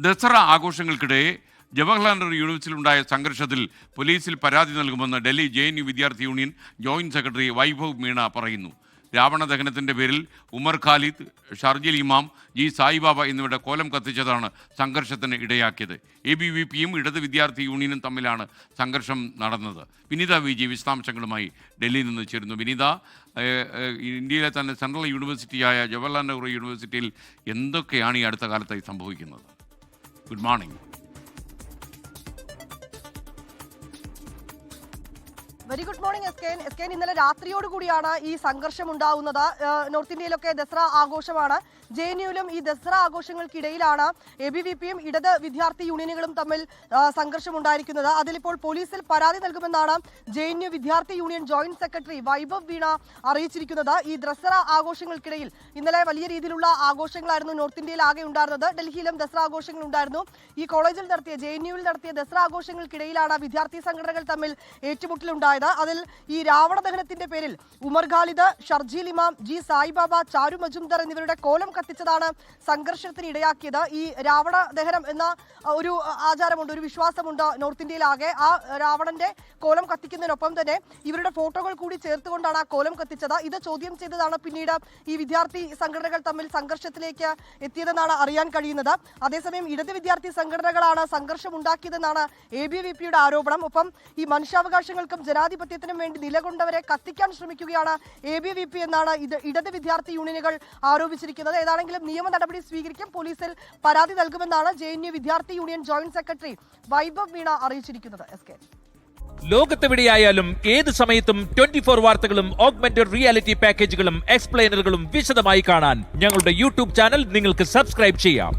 ദസറ ആഘോഷങ്ങൾക്കിടെ ജവഹർലാൽ നെഹ്റു യൂണിവേഴ്സിറ്റിയിലുണ്ടായ സംഘർഷത്തിൽ പോലീസിൽ പരാതി നൽകുമെന്ന് ഡൽഹി JNU വിദ്യാർത്ഥി union joint secretary Vaibhav Meena പറയുന്നു. രാവണ ദഹനത്തിൻ്റെ പേരിൽ ഉമർ ഖാലിദ്, ഷർജിൽ ഇമാം, G സായിബാബ എന്നിവരുടെ കോലം കത്തിച്ചതാണ് സംഘർഷത്തിന് ഇടയാക്കിയത്. ABVPയും ഇടത് വിദ്യാർത്ഥി യൂണിയനും തമ്മിലാണ് സംഘർഷം നടന്നത്. വിനീത വിജി വിശദാംശങ്ങളുമായി ഡൽഹിയിൽ നിന്ന് ചേരുന്നു. വിനീത, ഇന്ത്യയിലെ തന്നെ സെൻട്രൽ യൂണിവേഴ്സിറ്റിയായ ജവഹർലാൽ നെഹ്റു യൂണിവേഴ്സിറ്റിയിൽ എന്തൊക്കെയാണ് ഈ അടുത്ത കാലത്തായി സംഭവിക്കുന്നത്? Good morning. Very good morning S K. ഇന്നലെ രാത്രിയോടുകൂടിയാണ് ഈ സംഘർഷം ഉണ്ടാവുന്നത്. നോർത്ത് ഇന്ത്യയിലൊക്കെ ദസറ ആഘോഷമാണ്. JNUവിലും ഈ ദസറ ആഘോഷങ്ങൾക്കിടയിലാണ് ABVPയും ഇടത് വിദ്യാർത്ഥി യൂണിയനുകളും തമ്മിൽ സംഘർഷം ഉണ്ടായിരിക്കുന്നത്. അതിലിപ്പോൾ പോലീസിൽ പരാതി നൽകുമെന്നാണ് JNU വിദ്യാർത്ഥി യൂണിയൻ ജോയിന്റ് സെക്രട്ടറി വൈഭവ് വീണ അറിയിച്ചിരിക്കുന്നത്. ഈ ദസറ ആഘോഷങ്ങൾക്കിടയിൽ ഇന്നലെ വലിയ രീതിയിലുള്ള ആഘോഷങ്ങളായിരുന്നു നോർത്ത് ഇന്ത്യയിൽ ആകെ ഉണ്ടായിരുന്നത്. ഡൽഹിയിലും ദസറ ആഘോഷങ്ങൾ ഉണ്ടായിരുന്നു. ഈ കോളേജിൽ നടത്തിയ JNUവിൽ നടത്തിയ ദസറ ആഘോഷങ്ങൾക്കിടയിലാണ് വിദ്യാർത്ഥി സംഘടനകൾ തമ്മിൽ ഏറ്റുമുട്ടലുണ്ടായത്. അതിൽ ഈ രാവണ ദഹനത്തിന്റെ പേരിൽ ഉമർ ഖാലിദ്, ഷർജീൽ ഇമാം, G സായിബാബ, ചാരു മജുംദർ എന്നിവരുടെ കോലം കത്തിച്ചതാണ് സംഘർഷത്തിന് ഇടയാക്കിയത്. ഈ രാവണ ദഹനം എന്ന ഒരു ആചാരമുണ്ട്, ഒരു വിശ്വാസമുണ്ട് നോർത്ത് ഇന്ത്യയിലാകെ. ആ രാവണന്റെ കോലം കത്തിക്കുന്നതിനൊപ്പം തന്നെ ഇവരുടെ ഫോട്ടോകൾ കൂടി ചേർത്തുകൊണ്ടാണ് ആ കോലം കത്തിച്ചത്. ഇത് ചോദ്യം ചെയ്തതാണ് പിന്നീട് ഈ വിദ്യാർത്ഥി സംഘടനകൾ തമ്മിൽ സംഘർഷത്തിലേക്ക് എത്തിയതെന്നാണ് അറിയാൻ കഴിയുന്നത്. അതേസമയം ഇടത് വിദ്യാർത്ഥി സംഘടനകളാണ് സംഘർഷം ഉണ്ടാക്കിയതെന്നാണ് ABVPയുടെ ആരോപണം. ഒപ്പം ഈ മനുഷ്യാവകാശങ്ങൾക്കും ജനാധിപത്യത്തിനും വേണ്ടി നിലകൊണ്ടവരെ കത്തിക്കാൻ ശ്രമിക്കുകയാണ് ABVP എന്നാണ് ഇടത് വിദ്യാർത്ഥി യൂണിയനുകൾ ആരോപിച്ചിരിക്കുന്നത്. ഏതാണെങ്കിലും നിയമ നടപടി സ്വീകരിക്കും, പോലീസിൽ പരാതി നൽകുമെന്നാണ് JNU വിദ്യാർത്ഥി യൂണിയൻ ജോയിന്റ് സെക്രട്ടറി വൈഭവ് വീണ അറിയിച്ചിരിക്കുന്നത്. ലോകത്തെവിടെയായാലും ഏത് സമയത്തും 24 വാർത്തകളും ഓഗ്മെന്റഡ് റിയാലിറ്റി പാക്കേജുകളും എക്സ്പ്ലെയിനറുകളും വിശദമായി കാണാൻ ഞങ്ങളുടെ YouTube ചാനൽ നിങ്ങൾക്ക് സബ്സ്ക്രൈബ് ചെയ്യാം.